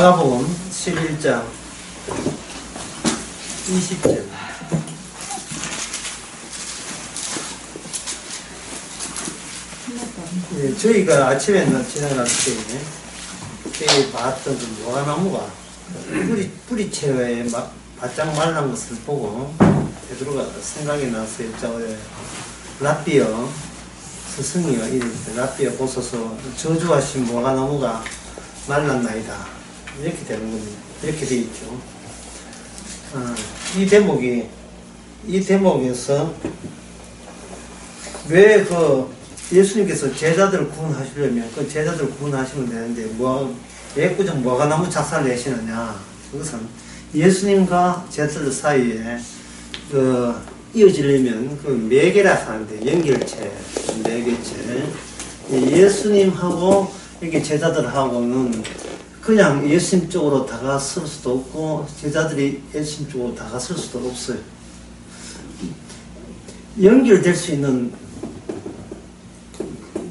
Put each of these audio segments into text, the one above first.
마가복음 11장 20절. 예, 저희가 아침에 지나갈 때 봤던 그 무화과나무가 뿌리채에 바짝 말란 것을 보고 베드로가 생각이 나서 여쭤요. 랍비여 스승이여 이르되 랍비여 보소서 저주하신 무화과나무가 말랐나이다. 이렇게 되는 겁니다. 이렇게 되어 있죠. 이 대목에서 왜 예수님께서 제자들을 구원하시려면 그 제자들을 구원하시면 되는데 애꿎은 무화과나무 작사를 내시느냐. 그것은 예수님과 제자들 사이에 이어지려면 그 매개라 하는데 연결체, 매개체. 예수님하고 이렇게 제자들하고는 그냥 예수님 쪽으로 다가설 수도 없고 제자들이 예수님 쪽으로 다가설 수도 없어요. 연결될 수 있는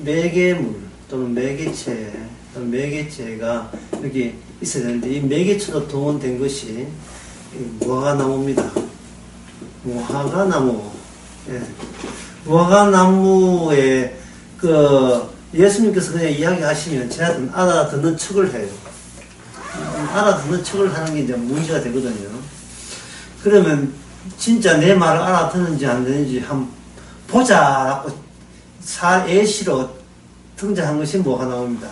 매개물 또는 매개체가 여기 있어야 되는데 이 매개체로 동원된 것이 무화과나무입니다. 무화과나무. 예. 무화과나무에 예수님께서 그냥 이야기하시면 제자들은 알아듣는 척을 해요. 알아듣는 척을 하는 게 이제 문제가 되거든요. 그러면 진짜 내 말을 알아듣는지 안 듣는지 한번 보자라고 예시로 등장한 것이 무화과나무입니다.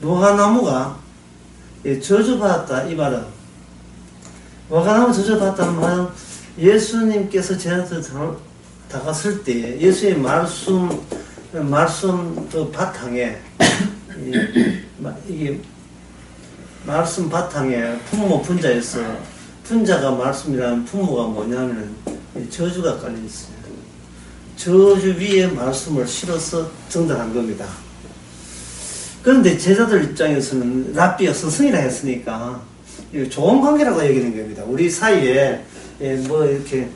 무화과나무가 저주받았다 이 말은 무화과나무 저주받았다는 말은 예수님께서 제자들 다가설 때 예수의 말씀 그 바탕에 이게 말씀 바탕에 분모 분자에서 분자가 말씀이라는 분모가 뭐냐면 저주가 깔려 있어요. 저주 위에 말씀을 실어서 전달한 겁니다. 그런데 제자들 입장에서는 랍비여 스승이라 했으니까 좋은 관계라고 여기는 겁니다. 우리 사이에 이렇게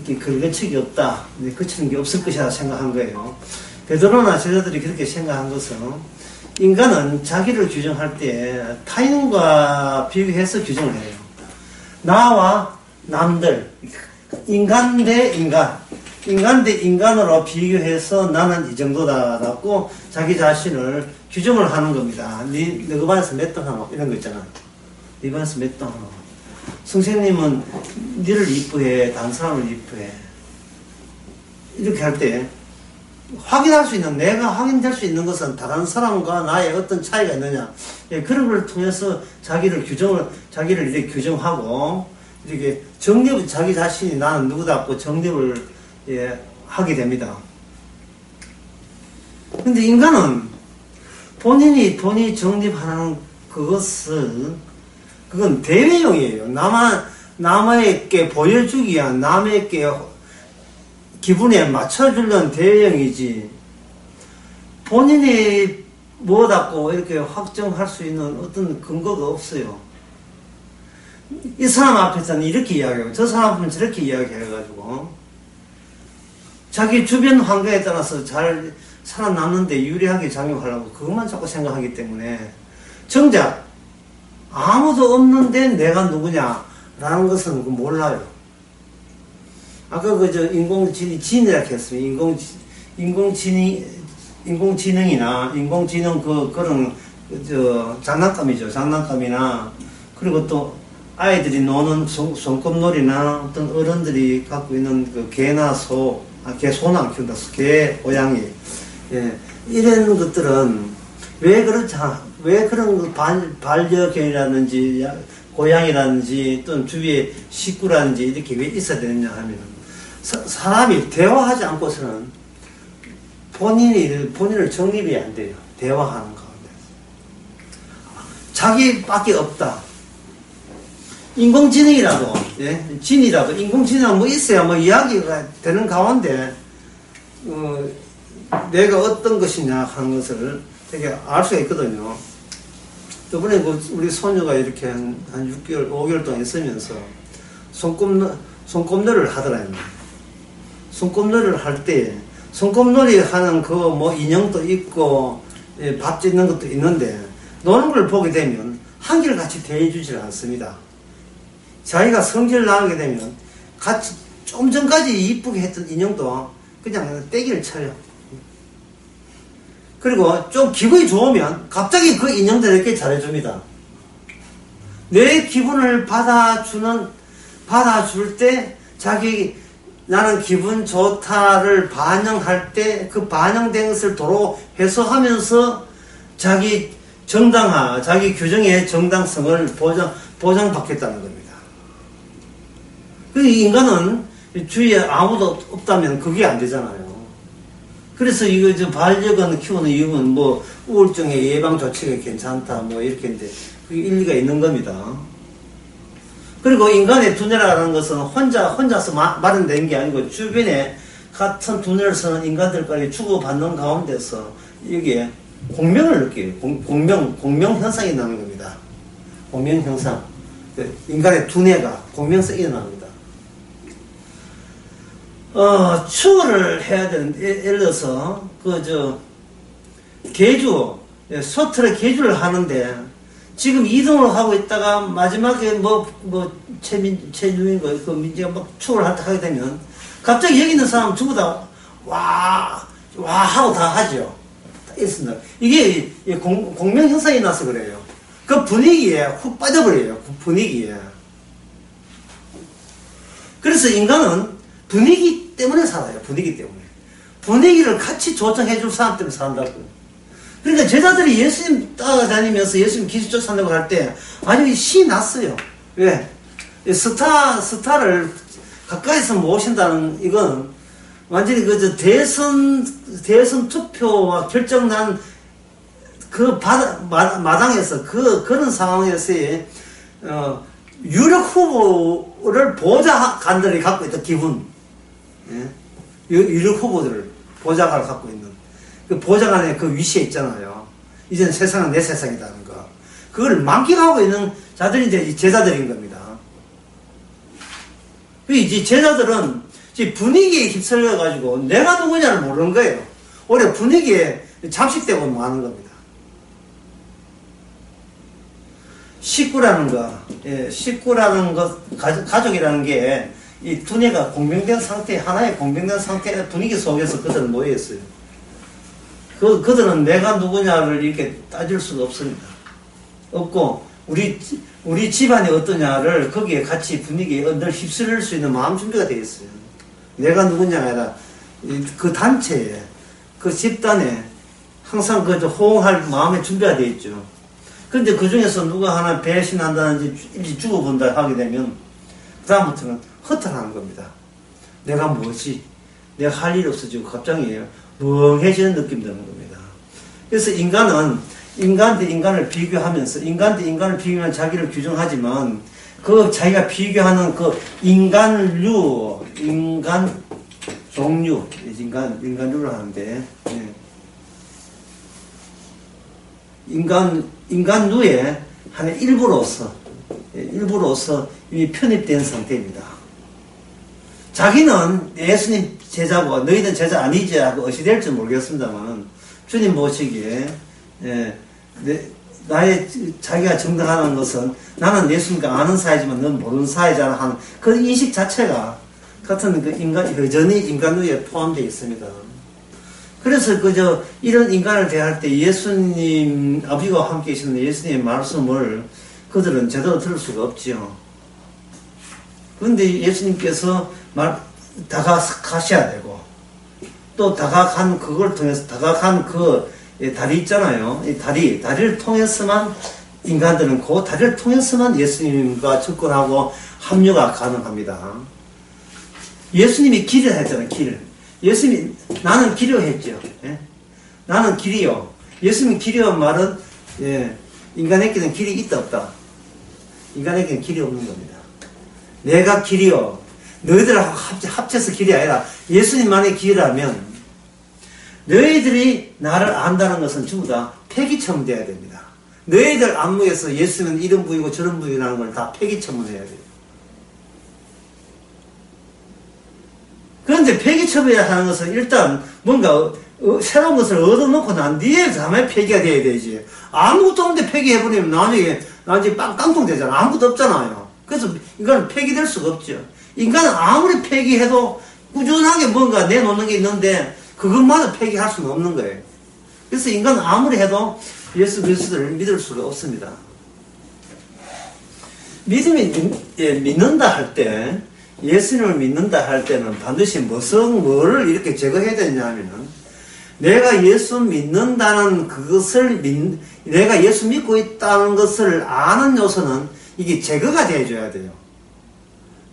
걸거치기 없다, 거치는 게 없을 것이라 생각한 거예요. 베드로나 제자들이 그렇게 생각한 것은 인간은 자기를 규정할 때 타인과 비교해서 규정을 해요. 나와 남들, 인간 대 인간으로 비교해서 나는 이 정도다라고 자기 자신을 규정을 하는 겁니다. 너 반에서 몇 등 하노? 이런 거 있잖아. 네 반에서 몇 등 하노? 선생님은 너를 이쁘해, 다른 사람을 이쁘해. 이렇게 할 때 확인할 수 있는, 내가 확인될 수 있는 것은 다른 사람과 나의 어떤 차이가 있느냐. 그런 걸 통해서 자기를 이렇게 규정하고, 이렇게 자기 자신이 나는 누구다고 정립을 하게 됩니다. 근데 인간은 본인이 정립하는 그건 대외용이에요. 남에게 보여주기 위한, 남에게 기분에 맞춰주려는 대외용이지, 본인이 뭐다고 이렇게 확정할 수 있는 어떤 근거가 없어요. 이 사람 앞에서는 이렇게 이야기하고, 저 사람 앞에는 저렇게 이야기해가지고, 자기 주변 환경에 따라서 잘 살아남는데 유리하게 작용하려고 그것만 자꾸 생각하기 때문에, 정작 아무도 없는데 내가 누구냐라는 것은 몰라요. 아까 인공지능이라 했으면 인공지능이나 인공지능 그런 장난감이죠. 장난감이나 그리고 또 아이들이 노는 손꼽놀이나 어떤 어른들이 갖고 있는 그 개나 소는 안 키운다. 개, 고양이. 예. 이런 것들은 왜 그런 반려견이라든지 고양이라든지 또는 주위에 식구라든지 이렇게 왜 있어야 되느냐 하면 사람이 대화하지 않고서는 본인을 정립이 안 돼요. 대화하는 가운데. 자기밖에 없다. 인공지능이라도, 인공지능은 뭐 있어야 뭐 이야기가 되는 가운데, 내가 어떤 것이냐 하는 것을 되게 알 수가 있거든요. 저번에 우리 소녀가 이렇게 한 6개월, 5개월 동안 있으면서 손꼽놀이를 하더라고요. 손꼽놀이를 할 때, 손꼽놀이 하는 인형도 있고, 밥 짓는 것도 있는데, 노는 걸 보게 되면 한결같이 대해주질 않습니다. 자기가 성질 나게 되면 같이 좀 전까지 이쁘게 했던 인형도 그냥 떼기를 쳐요. 그리고 좀 기분이 좋으면 갑자기 그 인형들에게 잘해줍니다. 내 기분을 받아줄 때 자기 나는 기분 좋다를 반영할 때 그 반영된 것을 도로 해소하면서 자기 자기 규정의 정당성을 보장받겠다는 겁니다. 그 인간은 주위에 아무도 없다면 그게 안 되잖아요. 그래서 반려견 키우는 이유는 뭐 우울증의 예방 조치가 괜찮다 뭐 이렇게 인데 그게 일리가 있는 겁니다. 그리고 인간의 두뇌라는 것은 혼자서 마련된 게 아니고 주변에 같은 두뇌를 쓰는 인간들까지 주고받는 가운데서 이게 공명을 느껴요. 공명 현상이 나는 겁니다. 공명 현상. 인간의 두뇌가 공명에서 일어납니다. 추월을 해야 되는데, 예를 들어서, 셔틀의 계주를 하는데, 지금 이동을 하고 있다가 마지막에 최유인가, 민재가 막 추월을 하게 되면, 갑자기 여기 있는 사람 전부 다, 와 하고 다 하죠. 다 있습니다. 이게 공명 현상이 나서 그래요. 그 분위기에 훅 빠져버려요. 그 분위기에. 그래서 인간은 분위기 때문에 살아요. 분위기 때문에. 분위기를 같이 조정해줄 사람 때문에 산다고. 그러니까 제자들이 예수님 따라다니면서 예수님 기술 쫓아낸다고 할 때, 아니, 신이 났어요. 왜? 스타를 가까이서 모신다는, 이건 완전히 대선 투표와 결정난 그 마당에서 그런 상황에서의, 유력 후보를 보좌관들이 갖고 있다, 기분. 예? 유력 후보들을 보좌관을 갖고 있는 그 보좌관의 그 위치에 있잖아요. 이제는 세상은 내 세상이라는 거. 그걸 만끽하고 있는 자들이 이제 제자들인 겁니다. 이제 제자들은 이제 분위기에 휩쓸려가지고 내가 누구냐를 모르는 거예요. 오히려 분위기에 잠식되고 마는 겁니다. 식구라는 것, 가족이라는 게 이 두뇌가 공명된 상태, 하나의 공명된 상태의 분위기 속에서 그들은 모여있어요. 그들은 내가 누구냐를 이렇게 따질 수가 없습니다. 없고, 우리 집안이 어떠냐를 거기에 같이 분위기에 늘 휩쓸릴 수 있는 마음 준비가 되어 있어요. 내가 누구냐가 아니라 그 단체에, 그 집단에 항상 호응할 마음의 준비가 되어 있죠. 그런데 그 중에서 누가 하나 배신한다든지 죽어본다 하게 되면, 그다음부터는 허탈하는 겁니다. 내가 뭐지? 내가 할 일이 없어지고 갑자기 멍해지는 느낌 드는 겁니다. 그래서 인간은 인간 대 인간을 비교하면서 인간 대 인간을 비교하면 자기를 규정하지만 그 자기가 비교하는 그 인간류, 인간 종류, 인간류를 하는데, 예. 인간류의 하나의 일부로서 이미 편입된 상태입니다. 자기는 예수님 제자고 너희는 제자 아니지 하고 어시될지 모르겠습니다만 주님 보시기에 자기가 정당하는 것은 나는 예수님과 아는 사이지만 넌 모르는 사이잖아 하는 그 인식 자체가 같은 여전히 인간류에 포함되어 있습니다. 그래서 이런 인간을 대할 때 예수님 아버지와 함께 계시는 예수님의 말씀을 그들은 제대로 들을 수가 없지요. 그런데 예수님께서 다가가셔야 되고, 또 그걸 통해서 다가간 그 다리 있잖아요. 이 다리를 통해서만 인간들은 그 다리를 통해서만 예수님과 접근하고 합류가 가능합니다. 예수님이 길이라 했잖아요, 길. 예수님이 나는 길이요 했죠. 예? 나는 길이요. 예수님 길이요 말은, 예, 인간에게는 길이 있다 없다. 인간에게는 길이 없는 겁니다. 내가 길이요. 너희들하고 합쳐서 길이 아니라 예수님만의 길이라면 너희들이 나를 안다는 것은 전부 다 폐기처분돼야 됩니다. 너희들 안목에서 예수는 이런 부위고 저런 부위라는 걸 다 폐기처분해야 돼요. 그런데 폐기처분하는 것은 일단 뭔가 새로운 것을 얻어놓고 난 뒤에 다음에 폐기가 돼야 되지. 아무것도 없는데 폐기해버리면 나중에 깡통 되잖아. 아무것도 없잖아요. 그래서 인간은 폐기될 수가 없죠. 인간은 아무리 폐기해도 꾸준하게 뭔가 내놓는 게 있는데 그것마저 폐기할 수는 없는 거예요. 그래서 인간은 아무리 해도 예수 그리스도를 믿을 수가 없습니다. 믿는다 할 때, 예수님을 믿는다 할 때는 반드시 뭐를 이렇게 제거해야 되냐 하면은, 내가 예수 믿는다는 그것을 내가 예수 믿고 있다는 것을 아는 요소는 이게 제거가 되어줘야 돼요.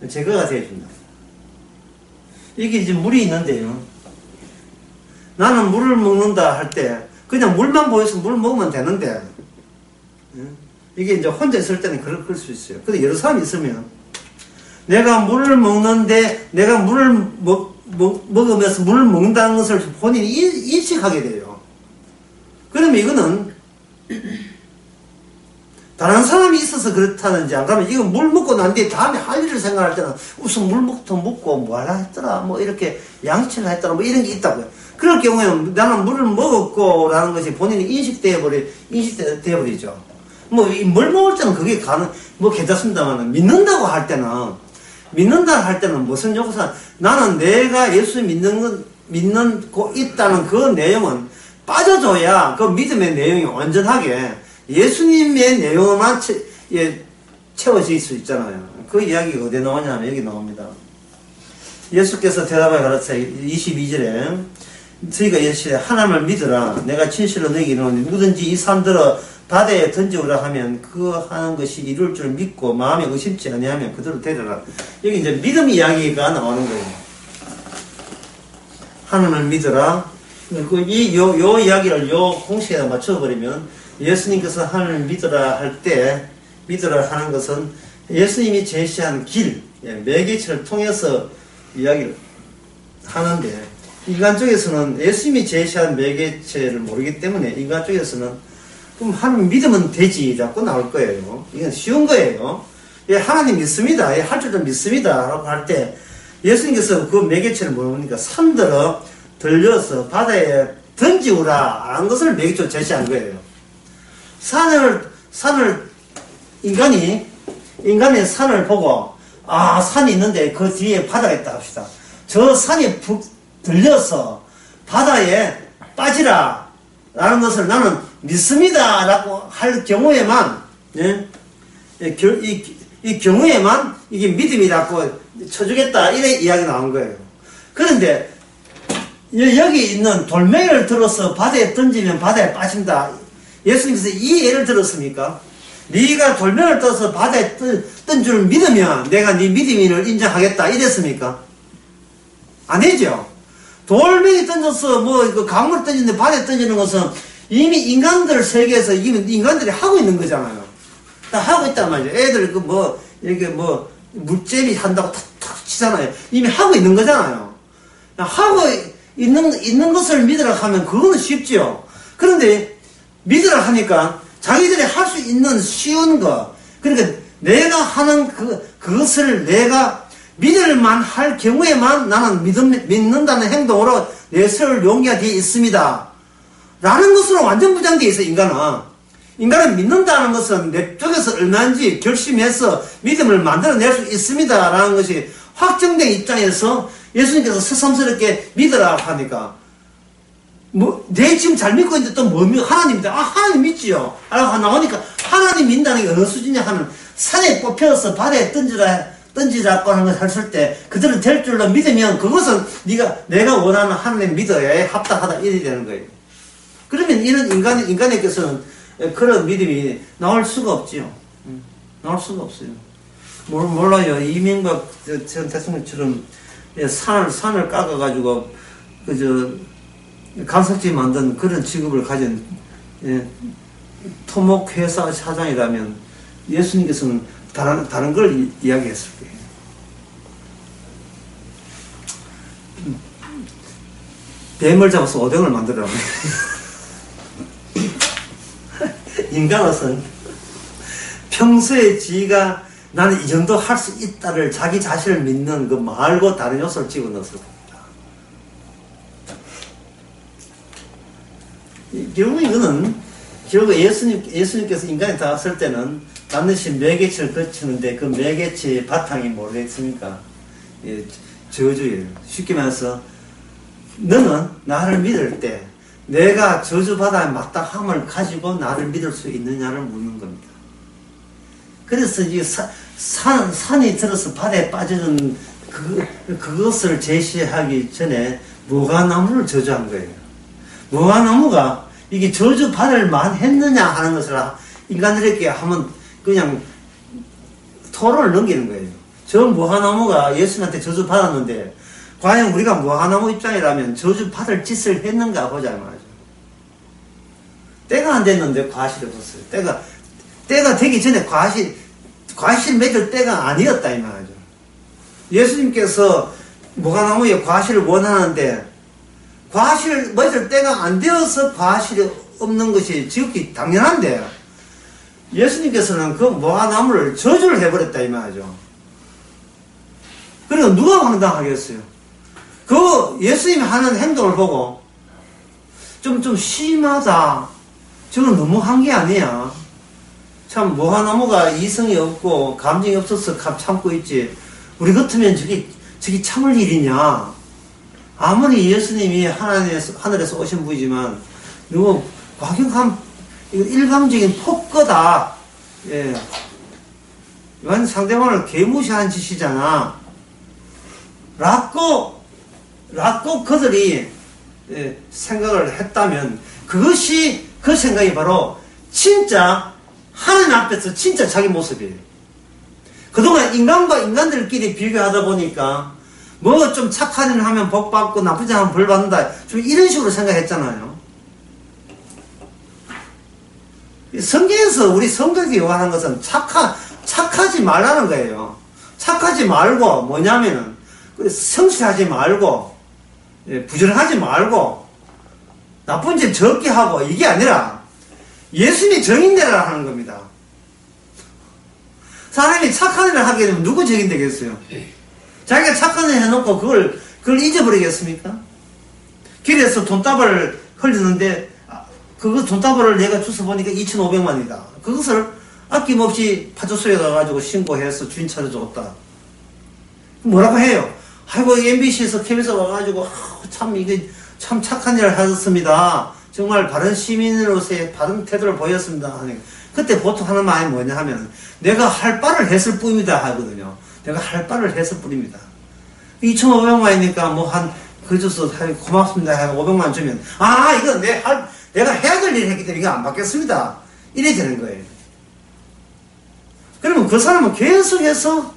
제거가 되어준다. 이게 이제 물이 있는데요. 나는 물을 먹는다 할 때, 그냥 물만 보여서 물 먹으면 되는데, 이게 이제 혼자 있을 때는 그럴 수 있어요. 근데 여러 사람이 있으면, 내가 물을 먹는데, 내가 물을 먹으면서 물을 먹는다는 것을 본인이 인식하게 돼요. 그러면 이거는, 다른 사람이 있어서 그렇다는지, 안 그러면 이거 물 먹고 난 뒤에 다음에 할 일을 생각할 때는 우선 물부터 먹고 뭐 하라 했더라, 뭐 이렇게 양치를 했더라, 뭐 이런 게 있다고요. 그럴 경우에 나는 물을 먹었고 라는 것이 본인이 인식되어버리죠. 뭐, 물 먹을 때는 그게 괜찮습니다만, 믿는다 할 때는 무슨 요구사, 나는 내가 예수 믿고 있다는 그 내용은 빠져줘야 그 믿음의 내용이 온전하게 예수님의 내용만 채워질 수 있잖아요. 그 이야기가 어디에 나오냐면 여기 나옵니다. 예수께서 대답하여 가르치사 22절에 저희가 예수에 하나님을 믿으라. 내가 진실로 너희에게 이르노니 누구든지 이 산들어 바다에 던지오라 하면 그 하는 것이 이룰 줄 믿고 마음에 의심치 아니하면 그대로 되리라. 여기 이제 믿음 이야기가 나오는 거예요. 하나님을 믿으라. 요 이야기를 요 공식에다 맞춰버리면 예수님께서 하나님을 믿으라 할 때 믿으라 하는 것은 예수님이 제시한 길, 매개체를 통해서 이야기를 하는데 인간 쪽에서는 예수님이 제시한 매개체를 모르기 때문에 인간 쪽에서는 그럼 하나님 믿으면 되지 자꾸 나올 거예요. 이건 쉬운 거예요. 예, 하나님 믿습니다. 예, 할 줄 좀 믿습니다. 라고 할 때 예수님께서 그 매개체를 뭐입니까? 산들어 들려서 바다에 던지우라 라는 것을 매개체로 제시한 거예요. 인간이 산을 보고 산이 있는데 그 뒤에 바다가 있다 합시다. 저 산이 푹 들려서 바다에 빠지라 라는 것을 나는 믿습니다 라고 할 경우에만 이 경우에만 이게 믿음이라고 쳐주겠다 이래 이야기 나온 거예요. 그런데 여기 있는 돌멩이를 들어서 바다에 던지면 바다에 빠진다. 예수님께서 이 예를 들었습니까? 네가 돌멩이를 떠서 바다에 뜬 줄 믿으면 내가 네 믿음을 인정하겠다 이랬습니까? 아니죠. 돌멩이 던져서 그 강물 던지는데 바다에 던지는 것은 이미 인간들 세계에서 이미 인간들이 하고 있는 거잖아요. 다 하고 있단 말이죠. 애들 이렇게 물제비 한다고 탁탁 치잖아요. 이미 하고 있는 거잖아요. 하고 있는 것을 믿으라 하면 그거는 쉽죠. 그런데 믿으라 하니까 자기들이 할 수 있는 쉬운 거, 그러니까 내가 하는 그것을 내가 믿을만 할 경우에만 나는 믿는다는 행동으로 내세울 용기가 되어 있습니다. 라는 것으로 완전 부장되어 있어요, 인간은. 인간은 믿는다는 것은 내 쪽에서 얼마인지 결심해서 믿음을 만들어낼 수 있습니다. 라는 것이 확정된 입장에서 예수님께서 새삼스럽게 믿으라 하니까, 내 지금 잘 믿고 있는데 또 하나님이다. 하나님 믿지요. 라고 나오니까 하나님 믿는다는 게 어느 수준이냐 하면 산에 뽑혀서 바다에 던지자고 하는 걸 했을 때 그들은 될 줄로 믿으면 그것은 내가 원하는 하나님 믿어야 합당하다 이래 되는 거예요. 그러면 이런 인간에게서는 그런 믿음이 나올 수가 없지요. 나올 수가 없어요. 몰라요. 이명박 전 대통령처럼 산을 깎아가지고 간석지 만든 그런 직업을 가진 토목회사 사장이라면 예수님께서는 다른 걸 이야기했을 거예요. 뱀을 잡아서 오뎅을 만들어라. 인간으로서는 평소에 지가 나는 이 정도 할 수 있다를 자기 자신을 믿는 그 말고 다른 요소를 집어넣었을 겁니다. 결국 이거는 결국 예수님께서 인간이 닿았을 때는 반드시 매개체를 거치는데 그 매개체의 바탕이 뭐겠습니까? 예, 저주예요. 쉽게 말해서 너는 나를 믿을 때 내가 저주받아야 마땅함을 가지고 나를 믿을 수 있느냐를 묻는 겁니다. 그래서 이 산이 들어서 바다에 빠져든 그것을 제시하기 전에 무화과나무를 저주한 거예요. 무화과나무가 이게 저주받을 만했느냐 하는 것을 인간들에게 하면 그냥 토론을 넘기는 거예요. 저 무화과나무가 예수님한테 저주받았는데 과연 우리가 무화과나무 입장이라면 저주받을 짓을 했는가 보자 말이죠. 때가 안 됐는데 과실이 없었어요. 때가 되기 전에 과실 맺을 때가 아니었다 이 말이죠. 예수님께서 무화과나무에 과실을 원하는데 과실 맺을 때가 안 되어서 과실이 없는 것이 지극히 당연한데 예수님께서는 그 무화과나무를 저주를 해버렸다 이 말이죠. 그러니까 누가 황당하겠어요? 그 예수님이 하는 행동을 보고 좀 심하다. 저건 너무한 게 아니야. 참 무화과나무가 이성이 없고 감정이 없어서 참고 있지. 우리 같으면 저기 참을 일이냐. 아무리 예수님이 하늘에서 오신 분이지만 너무 과격한 일방적인 폭거다. 예. 이건 상대방을 개무시한 짓이잖아. 라고 그들이 생각을 했다면 그것이 그 생각이 바로 진짜 하나님 앞에서 진짜 자기 모습이에요. 그동안 인간과 인간들끼리 비교하다 보니까 뭐 좀 착한 일 하면 복 받고 나쁘지 않으면 벌 받는다. 좀 이런 식으로 생각했잖아요. 성경에서 우리 성도에게 요구하는 것은 착하지 말라는 거예요. 착하지 말고 뭐냐면은 성실하지 말고 부지런하지 말고 나쁜 짓 적게 하고 이게 아니라 예수님이 정인되라 하는 겁니다. 사람이 착한 일을 하게 되면 누구 적인되겠어요? 자기가 착한 일 해놓고 그걸 잊어버리겠습니까? 길에서 돈다발을 흘리는데 그거 돈다발을 내가 주워 보니까 2,500만이다. 그것을 아낌없이 파주소에 가가지고 신고해서 주인 찾아줬다. 뭐라고 해요? 아이고 MBC에서 TV에서 와가지고 참 착한 일을 하셨습니다. 정말 바른 시민으로서의 바른 태도를 보였습니다. 그때 보통 하는 말이 뭐냐 하면 내가 할 바를 했을 뿐입니다 하거든요. 내가 할 바를 했을 뿐입니다. 2,500만이니까 뭐 그래서 고맙습니다 하고 500만 주면 이건 내가 해야 될 일을 했기 때문에 이거 안 받겠습니다. 이래 되는 거예요. 그러면 그 사람은 계속해서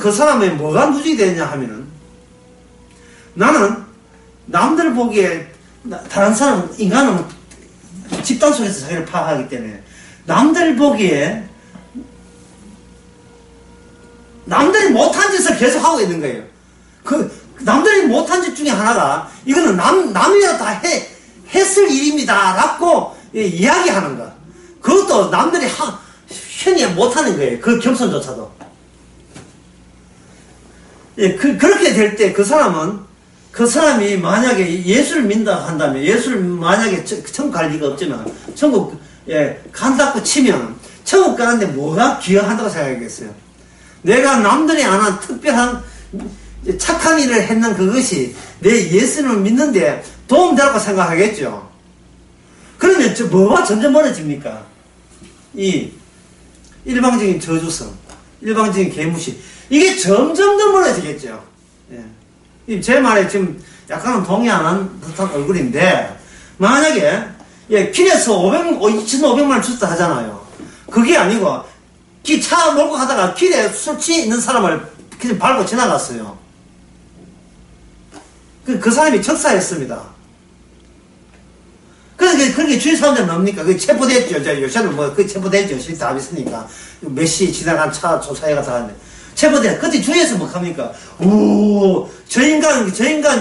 그 사람의 뭐가 누적이 되냐 하면은 나는 남들 보기에 다른 사람 인간은 집단 속에서 자기를 파악하기 때문에 남들 보기에 남들이 못한 짓을 계속 하고 있는 거예요. 그 남들이 못한 짓 중에 하나가 이거는 남이라 다 했을 일입니다 라고 이야기하는 거. 그것도 남들이 현이 못하는 거예요. 그 겸손조차도. 그렇게 될 때 그 사람이 만약에 예수를 믿는다 한다면 예수를 만약에 천국 갈 리가 없지만 천국 간다고 치면 천국 가는데 뭐가 기여한다고 생각하겠어요? 내가 남들이 안 한 특별한 착한 일을 했는 그것이 내 예수를 믿는데 도움되라고 생각하겠죠. 그러면 뭐가 점점 멀어집니까? 이 일방적인 저주성, 일방적인 개무시, 이게 점점 더 멀어지겠죠. 예. 제 말에 지금 약간은 동의하는 듯한 얼굴인데, 만약에, 길에서 2,500만 줬다 하잖아요. 그게 아니고, 차 몰고 가다가 길에 술 취해 있는 사람을 그냥 밟고 지나갔어요. 그 사람이 적사했습니다. 그렇게 주위 사람들은 뭡니까? 그 체포됐죠. 요새는 체포됐죠. 다 있으니까. 몇 시 지나간 차 조사해가 다 하는데. 그때 주위에서 뭐 합니까? 저 인간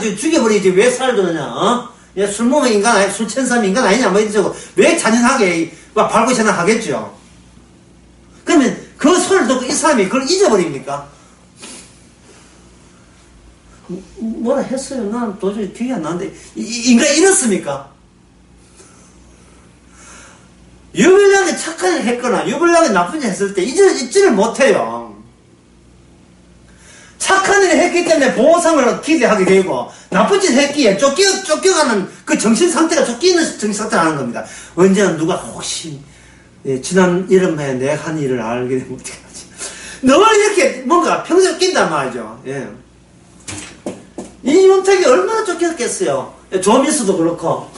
죽여버리지 왜 살더냐, 술 먹는 인간 아니, 술 취한 사람 인간 아니냐, 뭐 이러고, 왜 잔인하게 밟고 지나가겠죠. 그러면 그 소리를 듣고 이 사람이 그걸 잊어버립니까? 뭐라 했어요? 난 도저히 기억이 안 나는데, 인간 이렇습니까? 유별나게 착한 일 했거나 유별나게 나쁜 일 했을 때 잊지를 못해요. 착한 일을 했기 때문에 보상을 기대하게 되고 나쁜 짓 했기에 쫓겨가는 그 정신상태가 쫓기는 정신상태를 하는 겁니다. 언제나 누가 혹시 지난 여름에 내가 한 일을 알게 되면 어떻게 하지? 늘 이렇게 뭔가 평소에 낀단 말이죠. 예. 이윤택이 얼마나 쫓겼겠어요. 조미수도 그렇고.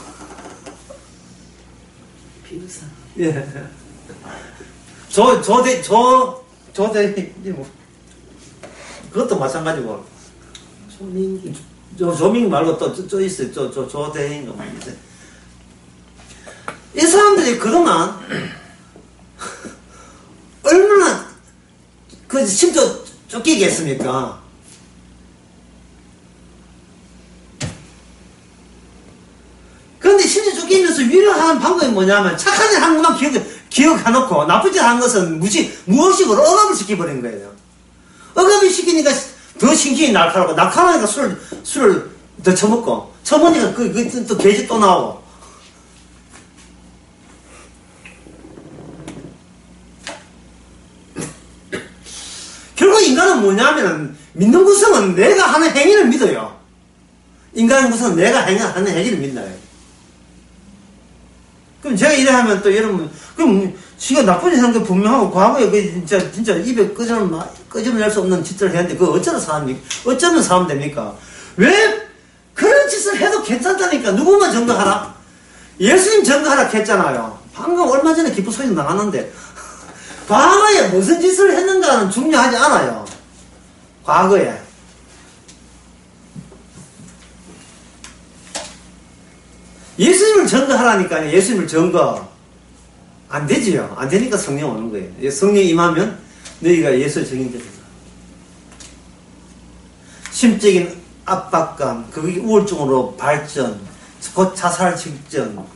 비우사. 예. 그것도 마찬가지고. 조민기. 조민 말고 또 있어요. 조대인가 말인데. 이 사람들이 그동안 얼마나 심지어 쫓기겠습니까? 그런데 심지어 쫓기면서 위로하는 방법이 뭐냐면 착한 일 한 것만 기억해놓고 나쁜 짓 한 것은 무의식으로 억압을 시켜버린 거예요. 억압을 시키니까 더 신경이 날카로우니까 술을 더 처먹고 처먹으니까 또 개짓 또 나오고. 결국 인간은 뭐냐면 믿는 구성은 내가 하는 행위를 믿어요. 인간의 구성은 내가 하는 행위를 믿나요? 그럼 제가 이래 하면 또 여러분, 그럼 지가 나쁜 짓 하는 게 분명하고 과거에 진짜 입에 끄집어낼 수 없는 짓을 했는데 그거 어쩌면 사람 됩니까? 왜 그런 짓을 해도 괜찮다니까? 누구만 증거하라? 예수님 증거하라 했잖아요. 방금 얼마 전에 기쁜 소리 나갔는데 과거에 무슨 짓을 했는가는 중요하지 않아요. 과거에. 예수님을 증거하라니까요. 예수님을 증거. 안 되지요. 안 되니까 성령 오는 거예요. 성령이 임하면 너희가 예수의 증인이 됩니다. 심적인 압박감, 그게 우울증으로 발전, 곧 자살 직전,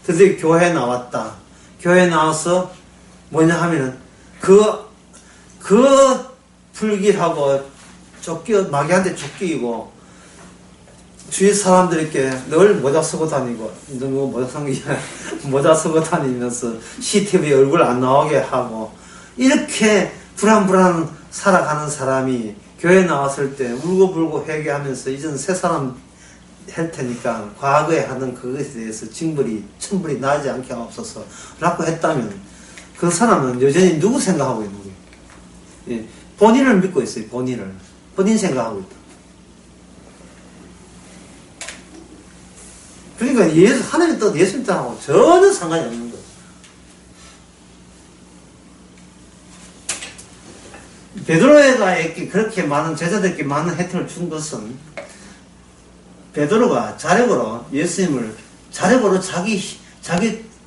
드디어 교회에 나왔다. 교회에 나와서 뭐냐 하면은 그 불길하고 마귀한테 쫓기고 주위 사람들에게 늘 모자 쓰고 다니고 너무 모자 쓰고 다니면서 CCTV에 얼굴 안 나오게 하고 이렇게 불안불안 살아가는 사람이 교회 나왔을 때 울고불고 회개하면서 이제는 새 사람 할 테니까 과거에 하던 그것에 대해서 천불이 나지 않게 하옵소서 라고 했다면 그 사람은 여전히 누구 생각하고 있는 거예요? 예, 본인을 믿고 있어요. 본인 생각하고 있다. 그러니까 하나님 뜻, 예수님 뜻하고 전혀 상관이 없는 거예요. 베드로가 그렇게 많은 제자들께 많은 혜택을 준 것은 베드로가 자력으로 예수님을 자력으로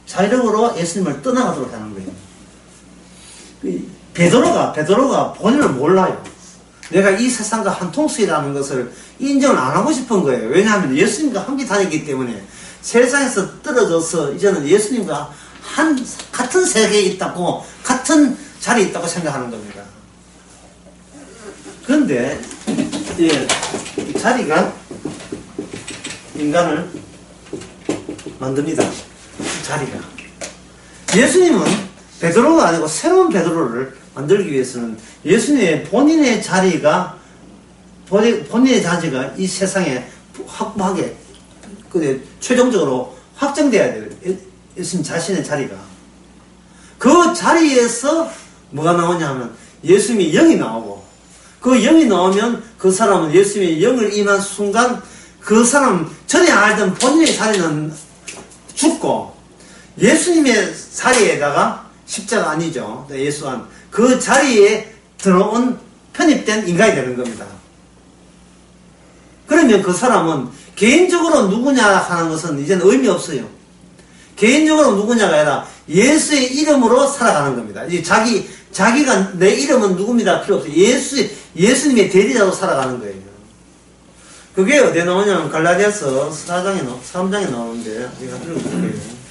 자력으로 예수님을 떠나가도록 하는 거예요. 베드로가 본인을 몰라요. 내가 이 세상과 한통수이라는 것을 인정을 안 하고 싶은 거예요. 왜냐하면 예수님과 함께 다니기 때문에 세상에서 떨어져서 이제는 예수님과 같은 세계에 있다고, 같은 자리에 있다고 생각하는 겁니다. 그런데, 이 자리가 인간을 만듭니다. 자리가. 예수님은 베드로가 아니고 새로운 베드로를 만들기 위해서는 예수님의 본인의 자리가 이 세상에 확고하게 최종적으로 확정돼야 돼요. 예수님 자신의 자리가. 그 자리에서 뭐가 나오냐 하면 예수님의 영이 나오고 그 영이 나오면 그 사람은 예수님의 영을 임한 순간 그 사람 전에 알던 본인의 자리는 죽고 예수님의 자리에다가 십자가 아니죠. 예수한 그 자리에 들어온 편입된 인간이 되는 겁니다. 그러면 그 사람은 개인적으로 누구냐 하는 것은 이제는 의미 없어요. 개인적으로 누구냐가 아니라 예수의 이름으로 살아가는 겁니다. 이제 자기가 내 이름은 누굽니다 필요 없어요. 예수님의 대리자로 살아가는 거예요. 그게 어디에 나오냐면 갈라디아서 3장에 나오는데 제가 읽어볼게요.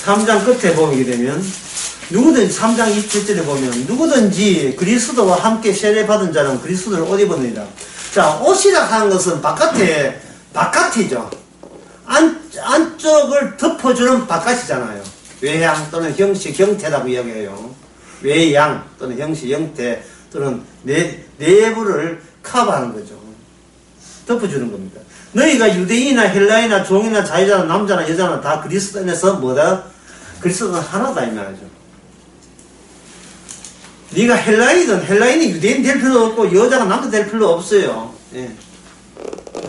3장 끝에 보게 되면 누구든지 3장 27절에 보면 누구든지 그리스도와 함께 세례받은 자는 그리스도를 옷 입었느니라. 자, 옷이라 하는 것은 바깥이죠. 안쪽을 덮어주는 바깥이잖아요. 외양 또는 형식, 형태라고 이야기해요. 외양 또는 형식, 형태 또는 내부를 커버하는 거죠. 덮어주는 겁니다. 너희가 유대인이나 헬라이나 종이나 자유자나 남자나 여자나 다 그리스도 안에서 뭐다? 그리스도는 하나다 이 말이죠. 네가 헬라인이 유대인 될 필요 없고 여자가 남자 될 필요 없어요. 예.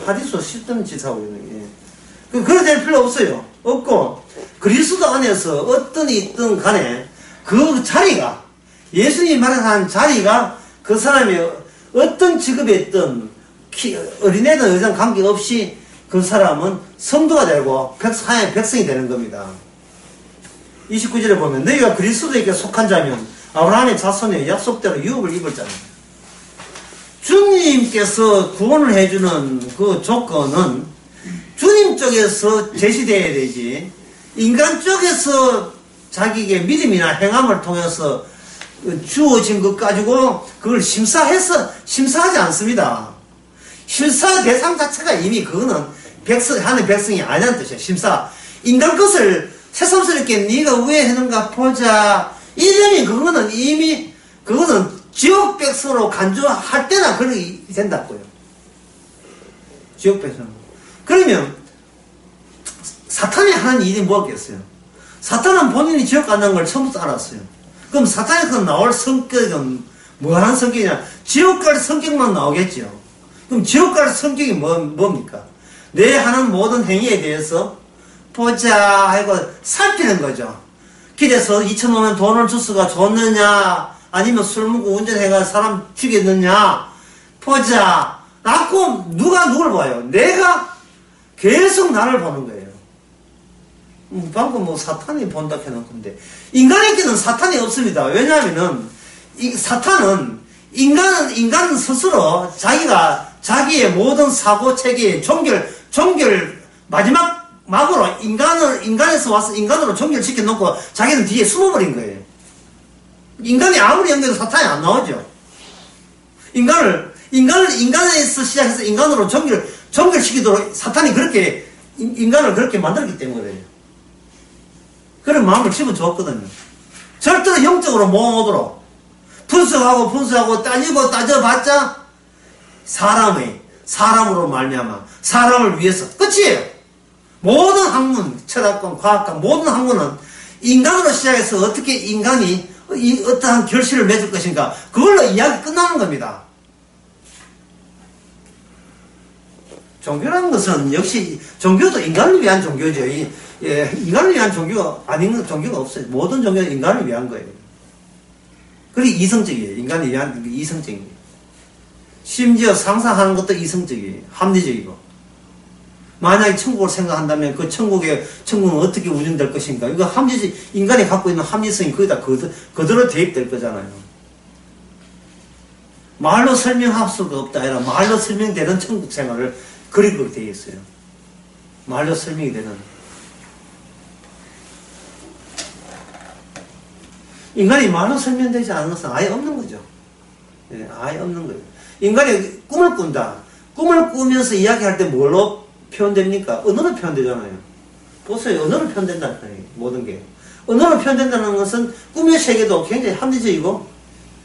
하디스 쉽던 짓하고 있는 예. 그래 될 필요 없어요. 없고 그리스도 안에서 어떤 있든 간에 그 자리가 예수님이 말한 자리가 그 사람이 어떤 직업에 있든 어린애든 여자든 관계없이 그 사람은 성도가 되고 하나님의 백성이 되는 겁니다. 29절에 보면 너희가 그리스도에게 속한 자면 아브라함의 자손의 약속대로 유업을 입을 자는 주님께서 구원을 해주는 그 조건은 주님 쪽에서 제시되어야 되지 인간 쪽에서 자기에게 믿음이나 행함을 통해서 주어진 것 가지고 그걸 심사하지 않습니다. 심사 대상 자체가 이미 그거는 하는 백성이 아니라는 뜻이에요. 심사. 인간 것을 새삼스럽게 네가 왜 했는가 보자. 이러니 그거는 이미 그거는 지옥 백성으로 간주할 때나 그렇게 된다고요. 지옥 백성. 그러면 사탄이 하는 일이 뭐겠어요? 사탄은 본인이 지옥 간다는 걸 처음부터 알았어요. 그럼 사탄에서 나올 성격은 뭐하는 성격이냐? 지옥 갈 성격만 나오겠죠. 그럼 지옥 갈 성격이 뭡니까? 내 하는 모든 행위에 대해서 보자 하고 살피는 거죠. 길에서 2,000원의 돈을 주스가 줬느냐 아니면 술 먹고 운전해가 사람 죽였느냐 보자. 라고 누가 누굴 봐요? 내가 계속 나를 보는 거예요. 방금 사탄이 본다 해놓건데 인간에게는 사탄이 없습니다. 왜냐하면은 이 사탄은 인간은 스스로 자기의 모든 사고 체계의 종결 마지막으로 인간에서 와서 인간으로 종결시켜 놓고 자기는 뒤에 숨어버린 거예요. 인간이 아무리 연결해도 사탄이 안 나오죠. 인간에서 시작해서 인간으로 종결시키도록 사탄이 그렇게 인간을 그렇게 만들었기 때문에 그런 마음을 집어줬거든요. 절대로 영적으로 모험하도록 분석하고 따져봤자 사람으로 말미암아 사람을 위해서 끝이에요. 모든 학문, 철학관, 과학관 모든 학문은 인간으로 시작해서 어떻게 인간이 어떠한 결실을 맺을 것인가 그걸로 이야기 끝나는 겁니다. 종교라는 것은 역시 종교도 인간을 위한 종교죠. 인간을 위한 종교가 아닌 종교가 없어요. 모든 종교는 인간을 위한 거예요. 그리고 이성적이에요. 인간을 위한 이성적인 거예요. 심지어 상상하는 것도 이성적이에요. 합리적이고. 만약에 천국을 생각한다면 그 천국은 어떻게 운영될 것인가. 이거 인간이 갖고 있는 합리성이 거기다 그대로 대입될 거잖아요. 말로 설명할 수가 없다. 아니라 말로 설명되는 천국 생활을 그리고 되어 있어요. 말로 설명이 되는. 인간이 말로 설명되지 않은 것은 아예 없는 거죠. 예, 아예 없는 거예요. 인간이 꿈을 꾼다. 꿈을 꾸면서 이야기할 때 뭘로 표현됩니까? 언어로 표현되잖아요. 보세요. 언어로 표현된다는 거예요. 모든 게. 언어로 표현된다는 것은 꿈의 세계도 굉장히 합리적이고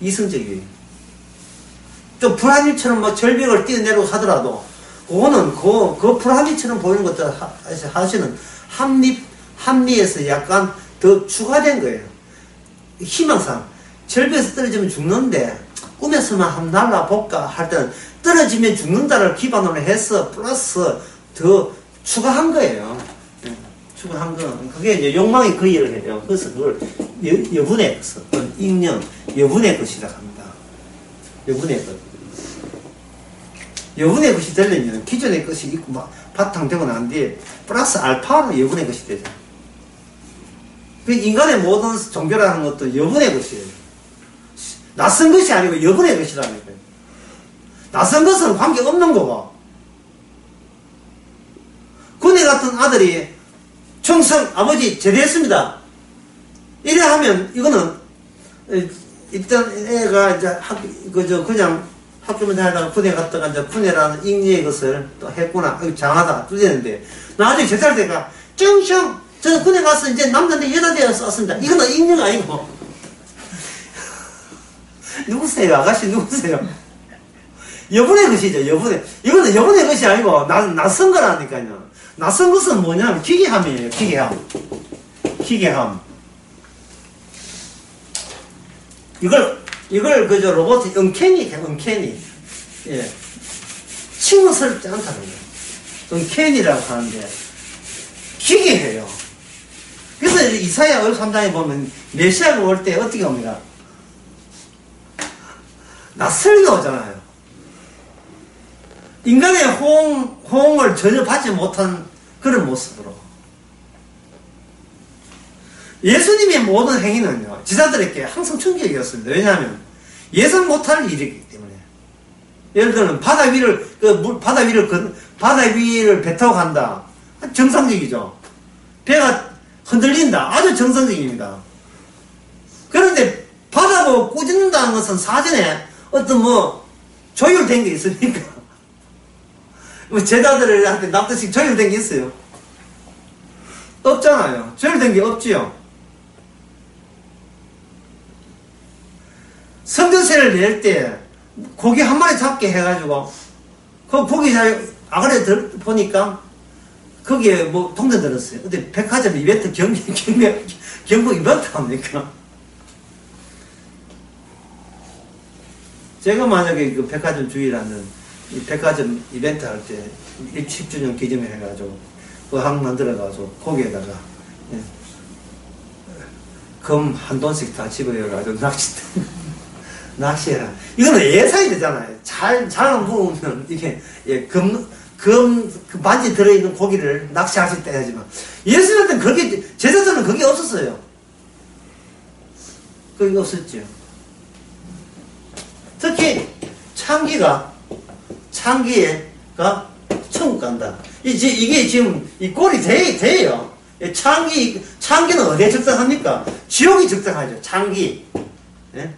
이성적이에요. 좀 불합리처럼 절벽을 뛰어내려고 하더라도 그거는 그 불합리처럼 보이는 것들 하시는 합리에서 약간 더 추가된 거예요. 희망상 절벽에서 떨어지면 죽는데 꿈에서만 한번 날라볼까 할 때는 떨어지면 죽는다를 기반으로 해서 플러스 더 추가한 거예요. 추가한 거. 그게 이제 욕망이 그 일을 해요. 그래서 그걸 여분의 것, 익년, 여분의 것이라고 합니다. 여분의 것. 여분의 것이 되려면 기존의 것이 있고 막 바탕되고 난 뒤에 플러스 알파로 여분의 것이 되죠. 그 인간의 모든 종교라는 것도 여분의 것이에요. 낯선 것이 아니고 여분의 것이라는 거예요. 낯선 것은 관계없는 거고 군에 같은 아들이 충성 아버지 제대했습니다. 이래 하면 이거는 일단 애가 이제 그냥 학교만 다니다가 군에 갔다가 이제 군에라는 ing리의 것을 또 했구나. 장하다. 뚜대는데 나중에 제살 때가 쩡쩡 저는 군에 가서 이제 남자인데 여자 되어서 썼습니다. 이거는 ing리가 아니고. 누구세요? 아가씨 누구세요? 여분의 것이죠. 여분의. 이거는 여분의 것이 아니고 낯선 거라니까요. 낯선 것은 뭐냐면 기계함이에요. 기계함. 기계함. 이걸 그저 로봇이 은캐니. 예. 칭호스럽지 않다는 거예요. 은캐니라고 하는데 기계예요. 그래서 이사야 53장에 보면 메시아가 올 때 어떻게 옵니까? 낯설게 오잖아요. 인간의 호응을 전혀 받지 못한 그런 모습으로. 예수님의 모든 행위는요, 지사들에게 항상 충격이었습니다. 왜냐하면 예상 못할 일이기 때문에. 예를 들면 바다 위를 배 타고 간다. 정상적이죠. 배가 흔들린다. 아주 정상적입니다. 그런데 바다로 꾸짖는다는 것은 사전에 어떤 조율된 게 있습니까? 제자들한테 납득식 조율된 게 있어요? 없잖아요. 조율된 게 없지요. 성전세를 낼 때 고기 한 마리 잡게 해가지고 그 고기 잘 아가리에 보니까 거기에 통전 들었어요. 근데 백화점 이벤트 경복 이벤트 합니까? 제가 만약에 그 백화점 주의라는 이 백화점 이벤트 할 때 10주년 기념회 해가지고 그 항 만들어가지고 거기에다가 금 한 돈씩 다 집어여가지고 낚시해라. 이거는 예상이 되잖아요. 잘 먹으면 이게 그 반지 들어있는 고기를 낚시하실 때 하지만 예수님한테는 그게 제자들은 그게 없었어요. 그게 없었죠. 특히 창기가 천국 간다. 이게 지금 이 꼴이 돼요. 창기는 어디에 적당합니까? 지옥이 적당하죠. 창기. 예?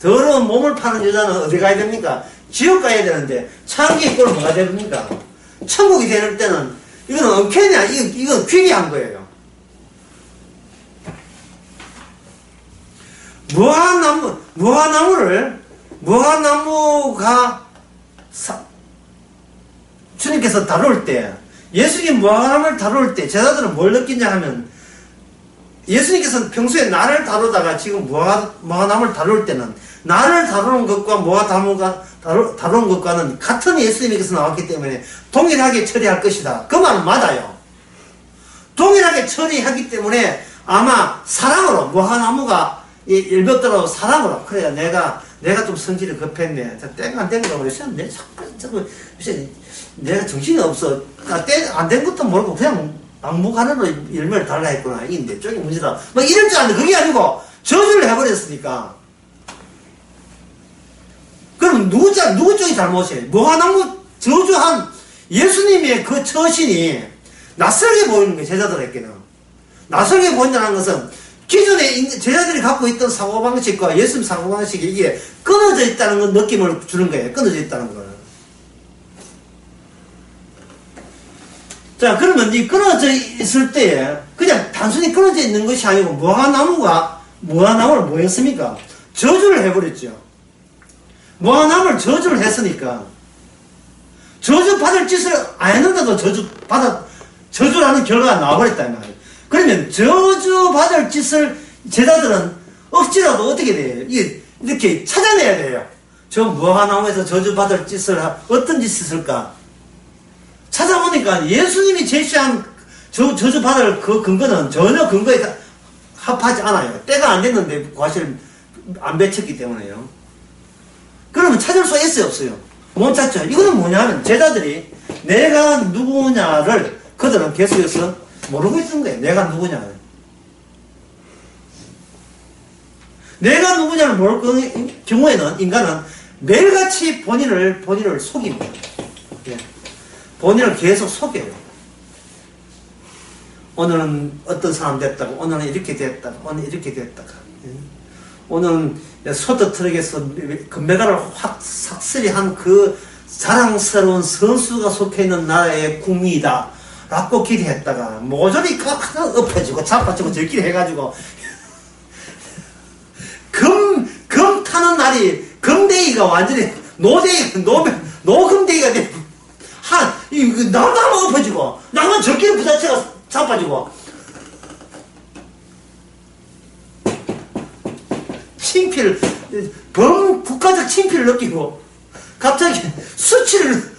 더러운 몸을 파는 여자는 어디 가야 됩니까? 지옥 가야 되는데 창기의 꼴은 뭐가 됩니까? 천국이 될 때는 이거는 언캐니야. 이건 귀기한 거예요. 무화나무가 주님께서 다룰 때, 예수님 무화과나무를 다룰 때 제자들은 뭘 느끼냐 하면, 예수님께서는 평소에 나를 다루다가 지금 무화과나무를 다룰 때는 나를 다루는 것과 무화과나무가 다루는 것과는 같은 예수님께서 나왔기 때문에 동일하게 처리할 것이다. 그 말은 맞아요. 동일하게 처리하기 때문에 아마 사랑으로, 무화과나무가 일병들하고 사랑으로, 그래야 내가 좀 성질이 급했네. 때가 안 된 거 그랬어. 내가 정신이 없어. 때 안 된 것도 모르고 그냥 막무가내로 열매를 달라 했구나. 이게 내 쪽이 문제다. 이럴 줄 아는데 그게 아니고 저주를 해버렸으니까. 그럼 누구 쪽이 잘못이에요? 무화과나무 저주한 예수님의 그 처신이 낯설게 보이는 거예요. 제자들에게는. 낯설게 보인다는 것은 기존에 제자들이 갖고 있던 사고방식과 예수님 사고방식이 이게 끊어져 있다는 건 느낌을 주는 거예요. 끊어져 있다는 걸. 자, 그러면 이 끊어져 있을 때에 그냥 단순히 끊어져 있는 것이 아니고 무화과나무를 뭐 했습니까? 저주를 해버렸죠. 무화과나무를 저주를 했으니까 저주 받을 짓을 안 했는데도 저주라는 결과가 나와버렸다 이 말이에요. 그러면 저주 받을 짓을 제자들은 억지라도 어떻게 돼요? 이렇게 찾아내야 돼요. 저 무화과나무에서 저주 받을 짓을 어떤 짓을 했을까? 찾아보니까 예수님이 제시한 저주 받을 그 근거는 전혀 근거에 합하지 않아요. 때가 안 됐는데 과실 안 배쳤기 때문에요. 그러면 찾을 수 있어요, 없어요? 못 찾죠. 이거는 뭐냐면 제자들이 내가 누구냐를 그들은 계속해서 모르고 있던 거예요. 내가 누구냐를. 내가 누구냐를 모를 경우에는 인간은 매일같이 본인을 속입니다. 예. 본인을 계속 속여요. 오늘은 어떤 사람 됐다고, 오늘은 이렇게 됐다가, 오늘 이렇게 됐다가. 예. 오늘 소드 트럭에서 금메달을 확 삭슬이 한 그 자랑스러운 선수가 속해 있는 나라의 국민이다 라고 기대했다가 모조리 하나 엎어지고 자빠지고 저끼리 해가지고 금 타는 날이 금데이가 완전히 노금데이가 돼. 나만 엎어지고 나만 저끼리 부딪혀가 자빠지고 창피를 국가적 창피를 느끼고 갑자기 수치를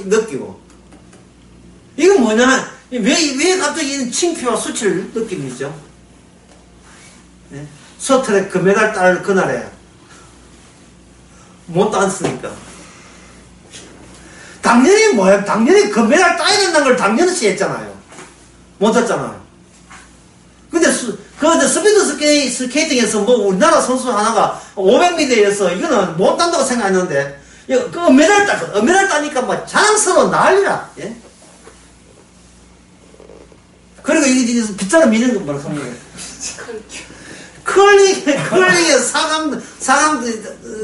느끼고 이건 뭐냐 왜 갑자기 창피와 수치를 느끼는 거죠? 네? 쇼트랙 금메달 딸 그날에 못 땄으니까 당연히 뭐야 당연히 금메달 따야 된다는 걸 당연시 했잖아요. 못 땄잖아요. 근데 스피드 스케이팅에서 뭐 우리나라 선수 하나가 500m에서 이거는 못 딴다고 생각했는데 그 은메달 따니까 뭐 자랑스러워 난리라. 예? 그리고 이게 빗자루 미는 거 뭐라 하는 거예요? 컬링에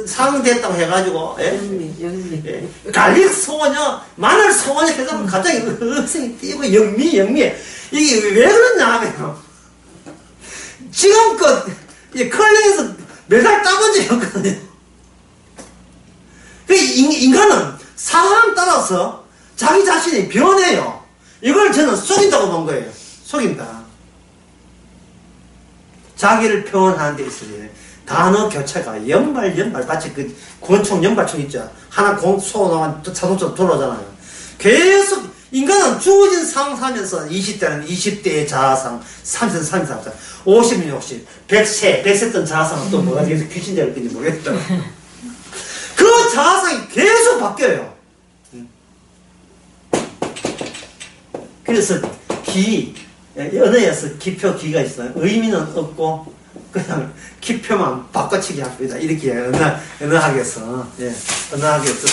상황 됐다고 해가지고, 예? 영미. 예. 갈릭 소녀, 마늘 소녀 해가지고 갑자기 의성이 띄고 영미. 이게 왜 그러냐 하면, 지금껏, 컬링에서 메달 따본 적이 없거든요. 그 인간은 상황 따라서 자기 자신이 변해요. 이걸 저는 속인다고 본 거예요. 속인다. 자기를 표현하는 데 있어요. 단어 교체가 연발 마치 그 권총 연발총 있죠. 하나 쏘 나면 자동차로 돌아오잖아요. 계속 인간은 주어진 상황 살면서 20대는 20대의 자아상, 30대는 30대 자아상, 50은 60, 100세 던 자아상은 또 뭐가 계속 귀신자일 건지 모르겠다. 그 자아상이 계속 바뀌어요. 그래서 언어에서 기표 기가 있어요. 의미는 없고 그냥 기표만 바꿔치기 합니다. 이렇게 언어학에서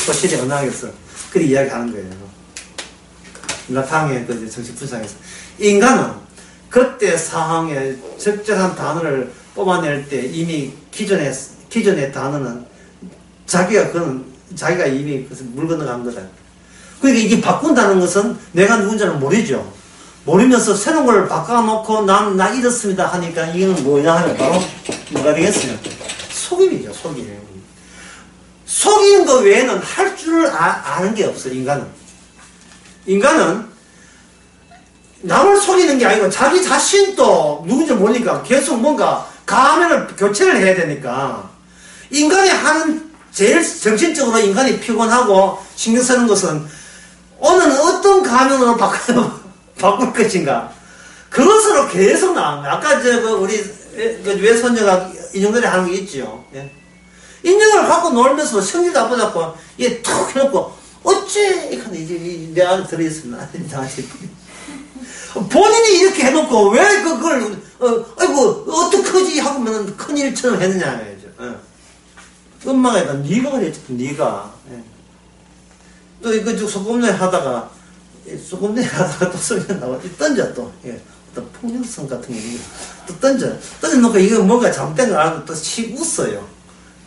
소실이 언어학에서 그렇게 이야기하는 거예요. 라탕의 그 정신분석에서 인간은 그때 상황에 적절한 단어를 뽑아낼 때 이미 기존의 단어는 자기가 이미 물 건너간 거다. 그러니까 이게 바꾼다는 것은 내가 누군지는 모르죠. 모르면서 새로운 걸 바꿔놓고 나 이렇습니다 하니까 이건 뭐냐 하면 바로 뭐가 되겠어요? 속임이죠, 속임. 속이는 것 외에는 할 줄 아는 게 없어, 인간은 남을 속이는 게 아니고 자기 자신도 누군지 모르니까 계속 뭔가 가면을 교체를 해야 되니까 인간이 하는 제일 정신적으로 인간이 피곤하고 신경 쓰는 것은 오늘은 어떤 가면으로 바꿀 것인가. 그것으로 계속 나온 거야. 아까 우리 외손녀가 인형놀이 하는 게 있지요. 예? 인형을 갖고 놀면서 성질도 안 받았고, 얘 툭 해놓고, 어째? 이제 내 안에 들어있습니다. 본인이 이렇게 해놓고, 왜 그걸, 아이고, 어떡하지? 하고면 큰일처럼 했느냐. 엄마가 일단 네가 그랬지, 네가. 예. 또 이거 소금내 하다가 또 소리가 나와. 던져 또. 예. 또 폭력성 같은 게 또 던져놓고 이거 뭔가 잘못된 걸 알고 또 웃어요.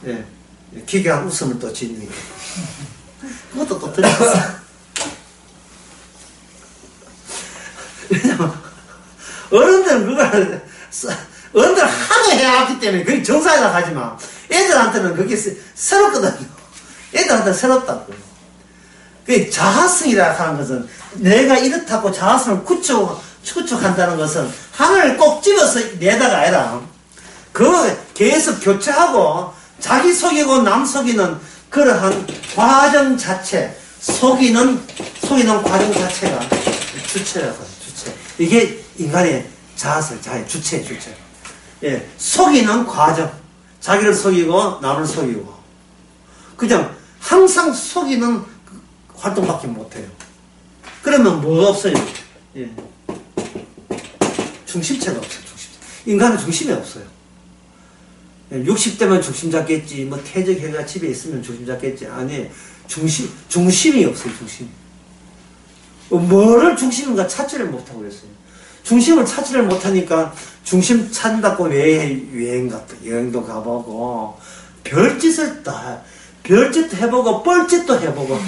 예. 기괴한 웃음을 또 짓는 게. 그것도 또 던졌어. 왜냐면, 어른들은 하도 해왔기 때문에 그게 정상이라 하지만, 애들한테는 그게 새롭거든요. 애들한테는 새롭다고. 그 자아성이라 하는 것은 내가 이렇다고 자아성을 구축한다는 것은 하나를 꼭 집어서 내다가 아니라 그거 계속 교체하고 자기 속이고 남 속이는 그러한 과정 자체, 속이는 과정 자체가 주체라고 주체. 이게 인간의 자아성, 자의 주체. 예, 속이는 과정. 자기를 속이고 남을 속이고 그냥 항상 속이는 활동밖에 못해요. 그러면 뭐가 없어요? 예. 중심체가 없어요. 인간은 중심이 없어요. 60대면 중심 잡겠지, 뭐 퇴직해가 집에 있으면 중심 잡겠지. 아니, 중심이 없어요. 뭐를 중심인가 찾지를 못하고 있어요. 중심을 찾지를 못하니까 중심 찾는다고 여행도 가보고, 별짓도 해보고, 뻘짓도 해보고,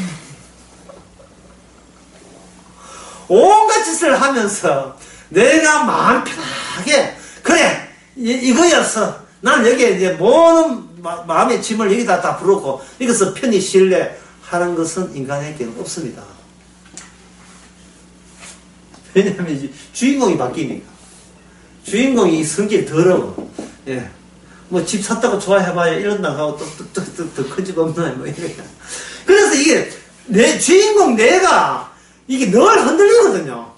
온갖 짓을 하면서, 내가 마음 편하게, 그래! 이거였어. 난 여기에 이제 모든 마음의 짐을 여기다 다 부르고, 이것을 편히 쉴래 하는 것은 인간에게는 없습니다. 왜냐하면 이제 주인공이 바뀌니까. 주인공이 성질이 더러워. 예. 뭐 집 샀다고 좋아해봐야 이런다 하고 또 큰 집 없나 뭐 이래. 그래서 이게 내 주인공 내가 이게 늘 흔들리거든요.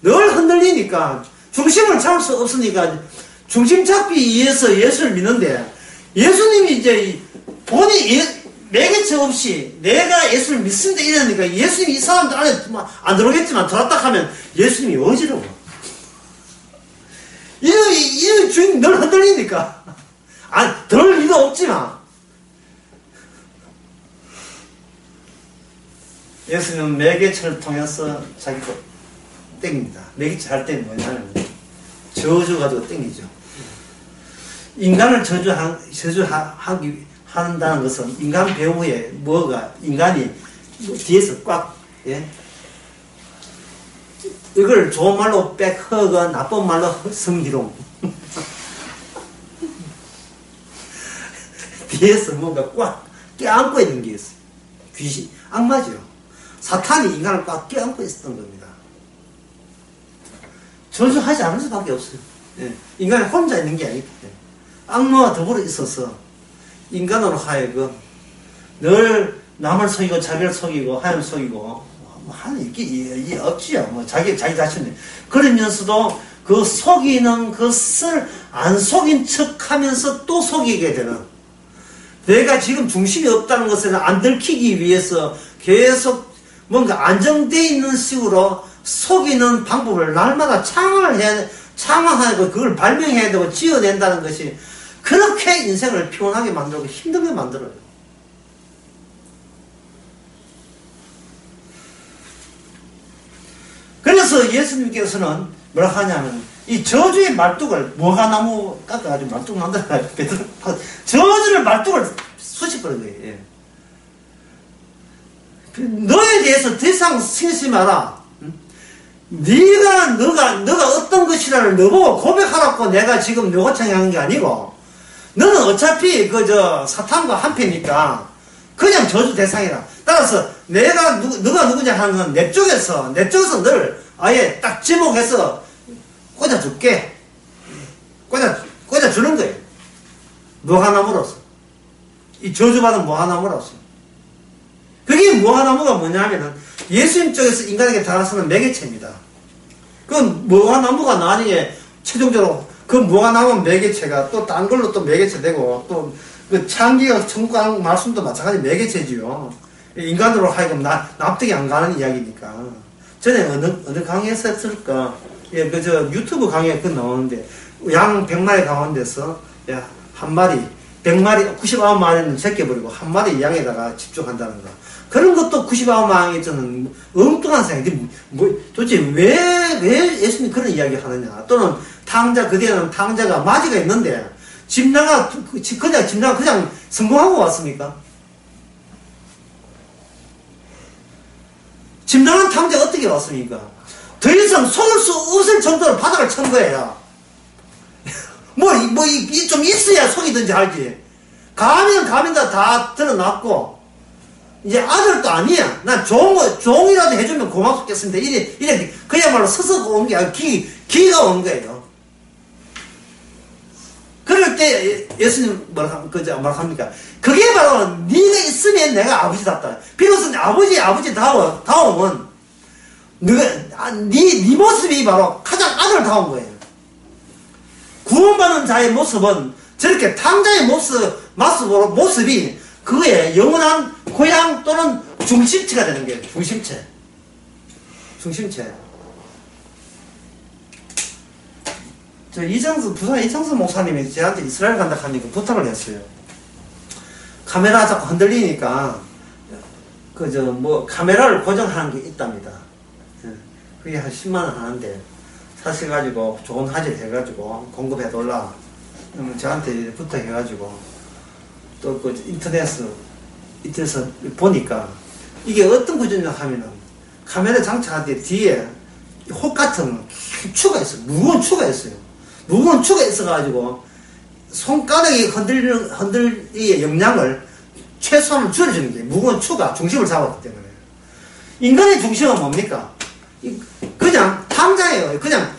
늘 흔들리니까 중심을 잡을 수 없으니까 중심 잡기 위해서 예수를 믿는데 예수님이 이제 본인이 매개체 없이 내가 예수를 믿습니다 이러니까 예수님이 이 사람들 안에 안 들어오겠지만 들어왔다 하면 예수님이 어지러워. 이 주인 늘 흔들리니까 들을 리도 없지만 예수님은 매개체를 통해서 자기 거 땡깁니다. 매개체 할 때는 뭐냐면 저주 가지고 땡기죠. 인간을 저주하기 한다는 것은 인간 배후에 인간이 뒤에서 꽉, 예? 이걸 좋은 말로 백허가 나쁜 말로 성희롱. 뒤에서 뭔가 꽉 껴안고 있는 게 있어요. 귀신, 악마죠. 사탄이 인간을 꽉 껴안고 있었던 겁니다. 저주하지 않을 수밖에 없어요. 예. 인간이 혼자 있는 게 아니기 때문에. 악마와 더불어 있어서 인간으로 하여금 늘 남을 속이고 자기를 속이고 하나님 속이고 하는 게 없지요. 뭐 자기 자신을 그러면서도 그 속이는 것을 안 속인 척하면서 또 속이게 되는. 내가 지금 중심이 없다는 것을 안 들키기 위해서 계속 뭔가 안정되어 있는 식으로 속이는 방법을 날마다 창화하고 그걸 발명해야 되고 지어낸다는 것이 그렇게 인생을 피곤하게 만들고 힘들게 만들어요. 그래서 예수님께서는 뭐라 하냐면 이 저주의 말뚝을 무화과나무 깎아가지고 말뚝 만들어가지고 저주를 말뚝을 쑤셔버린 거예요. 예. 너에 대해서 더 이상 신경 마라. 너가 어떤 것이라를 너보고 고백하라고 내가 지금 요구창에 하는 게 아니고 너는 어차피 사탄과 한패니까 그냥 저주 대상이라. 따라서 너가 누구냐 하는 건 내 쪽에서 늘 아예 딱 지목해서 꽂아줄게. 꽂아주는 거예요. 무화과나무로서. 이 저주받은 무화과나무로서. 그게 무화과나무가 뭐냐면은 예수님 쪽에서 인간에게 다가서는 매개체입니다. 그 무화과나무가 나중에 최종적으로 그 무화과나무 매개체가 또 딴 걸로 또 매개체 되고 또 그 창기가 천국하는 말씀도 마찬가지 매개체지요. 인간으로 하여금 납득이 안 가는 이야기니까. 전에 어느 강의에서 했을까? 예, 유튜브 강의에 나오는데 양 100마리 가운데서 한 마리 100마리 99마리는 제껴버리고 한 마리 양에다가 집중한다는 거. 그런 것도 99마리에 저는 엉뚱한 생각이 도대체 왜 예수님이 그런 이야기 하느냐. 또는 그대는 탕자가 마지가 있는데 집나가 그냥 성공하고 왔습니까? 집나간 탕자가 어떻게 왔습니까? 더 이상 속을 수 없을 정도로 바닥을 친 거예요. 좀 있어야 속이든지 알지. 가면다 다 드러났고, 이제 아들도 아니야. 난 종이라도 해주면 고맙겠습니다. 이래, 그야말로 서서 온 게 아니라 기가 온 거예요. 그럴 때 예수님 뭐라 합니까? 그게 바로 네가 있으면 내가 아버지답다. 비로소 아버지 다움은 네 모습이 바로 가장 아들다운 거예요. 구원받는 자의 모습은 저렇게 탕자의 모습이 그의 영원한 고향 또는 중심체가 되는 거예요. 중심체. 부산 이창수 목사님이 저한테 이스라엘 간다 하니까 부탁을 했어요. 카메라 자꾸 흔들리니까, 카메라를 고정하는 게 있답니다. 그게 한 10만원 하는데, 하셔가지고 좋은 화질 해가지고 공급해달라. 그러면 저한테 부탁해가지고 또 그 인터넷에서 보니까 이게 어떤 구조냐 하면은 카메라 장착할 때 뒤에 혹 같은 추가 있어요. 무거운 추가 있어요. 무거운 추가 있어가지고 손가락이 흔들리의 영향을 최소한으로 줄여주는 게 무거운 추가 중심을 잡았기 때문에. 인간의 중심은 뭡니까? 그냥 탕자예요. 그냥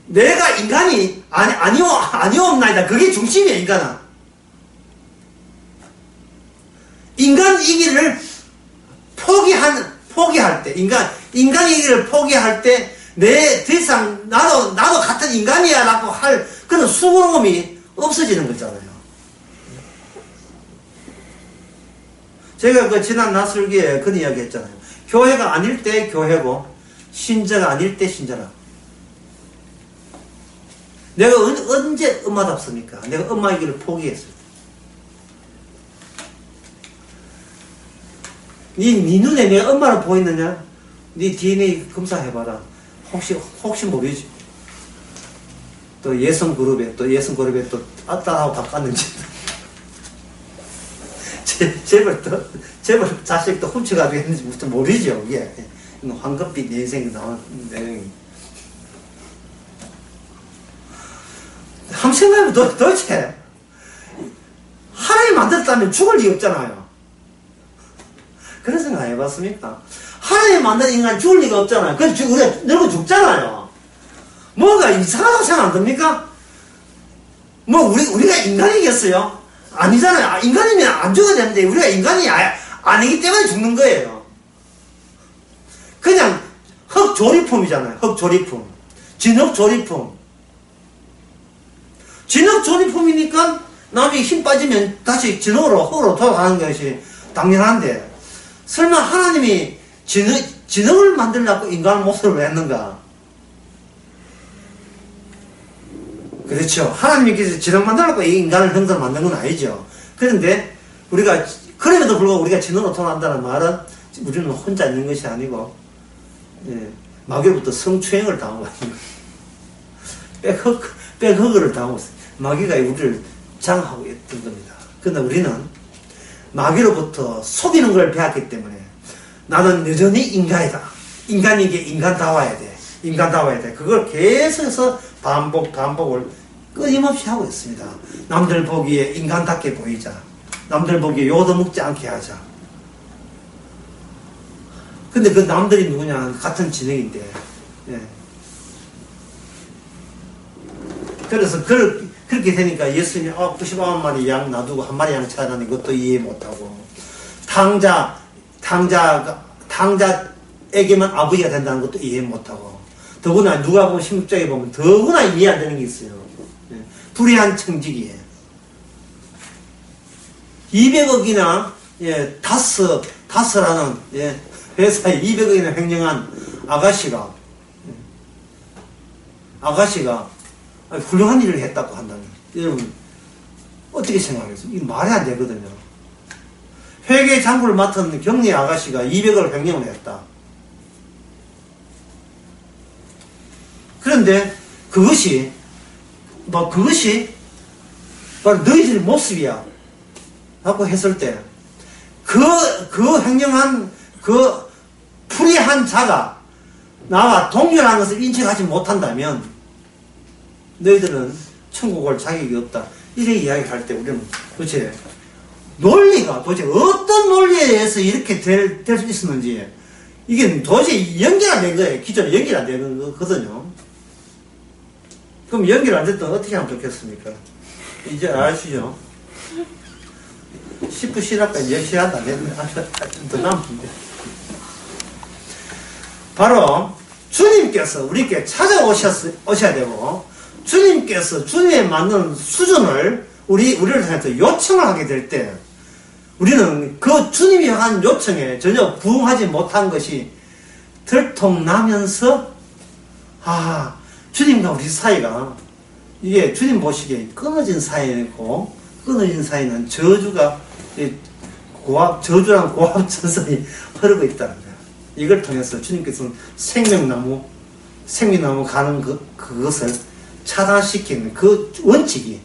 내가 인간이 아니옵나이다. 그게 중심이에요. 인간은. 인간이기를 포기할 때, 인간이기를 포기할 때, 더 이상 나도 같은 인간이야 라고 할 그런 수고로움이 없어지는 거잖아요. 제가 그 지난 나술기에 그런 이야기 했잖아요. 교회가 아닐 때 교회고, 신자가 아닐 때 신자라. 내가 언제 엄마답습니까? 내가 엄마이기를 포기했어요. 네 눈에 내 엄마를 보이느냐? 네 DNA 검사해봐라. 혹시 모르지. 또 예성 그룹에 또 아따하고 바꿨는지. 제발 자식도 훔쳐가지고 했는지 무슨 모르죠, 이게. 황급빛 내 인생이 나온 내용이. 한번 생각해보면 도대체, 하나님 만들었다면 죽을 리가 없잖아요. 그런 생각 해봤습니까? 하나님 만든 인간 죽을 리가 없잖아요. 그래서 우리가 늙어 죽잖아요. 뭐가 이상하다고 생각 안 듭니까? 뭐, 우리가 인간이겠어요? 아니잖아요. 인간이면 안 죽어야 되는데, 우리가 인간이 아니기 때문에 죽는 거예요. 그냥, 흙조리품이잖아요. 흙조리품. 진흙조리품. 진흙조리품이니까, 남이 힘 빠지면 다시 흙으로 돌아가는 것이 당연한데, 설마 하나님이 진흙을 만들려고 인간을 모습으로 했는가? 그렇죠. 하나님께서 진흙 만들려고 이 인간을 형상을 만든 건 아니죠. 그런데 그럼에도 불구하고 우리가 진흙으로 돌아간다는 말은 우리는 혼자 있는 것이 아니고, 마귀로부터 성추행을 당하고 백허그를 당하고 있어요. 마귀가 우리를 장하고 있던 겁니다. 그런데 우리는 마귀로부터 속이는 걸 배웠기 때문에 나는 여전히 인간이다. 인간이게 인간다워야 돼. 그걸 계속해서 반복을 끊임없이 하고 있습니다. 남들 보기에 인간답게 보이자. 남들 보기에 요도먹지 않게 하자. 근데 그 남들이 누구냐? 같은 진흙인데. 예. 그래서 그렇게 되니까 예수님이 99마리 양 놔두고 한 마리 양 찾아다니는 것도 이해 못하고, 탕자에게만 아버지가 된다는 것도 이해 못하고, 더구나 누가복음 16장에 보면 더구나 이해 안 되는 게 있어요. 불의한 청지기에 200억이나 다스라는 회사에 200억이나 횡령한 아가씨가 훌륭한 일을 했다고 한다면 여러분 어떻게 생각하겠어요? 이거 말이 안 되거든요. 회계 장부를 맡은 경리 아가씨가 200억을 횡령을 했다. 그런데 그것이 바로 너희들의 모습이야 라고 했을 때 그 횡령한 그 불의한 자가 나와 동일한 것을 인식하지 못한다면 너희들은 천국 올 자격이 없다. 이렇게 이야기할 때 우리는 도대체 어떤 논리에 의해서 이렇게 될 수 있었는지 이게 도저히 연결 안 된 거예요. 기존에 연결 안 되는 거거든요. 그럼 연결 안 됐던 어떻게 하면 좋겠습니까? 이제 아시죠? 10분 쉬라까 10시간 안 됐네. 더 남았는데. 바로 주님께서 우리께 찾아오셔야 되고, 주님께서 주님에 맞는 수준을 우리를 통해서 요청을 하게 될 때, 우리는 그 주님이 한 요청에 전혀 부응하지 못한 것이 들통나면서, 주님과 우리 사이가, 이게 주님 보시기에 끊어진 사이고, 끊어진 사이는 저주랑 고압 전선이 흐르고 있다는 거예요. 이걸 통해서 주님께서는 생명나무 가는 그것을 차단시키는 그 원칙이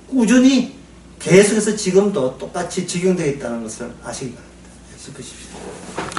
꾸준히 계속해서 지금도 똑같이 적용되어 있다는 것을 아시기 바랍니다. 짚으십시오.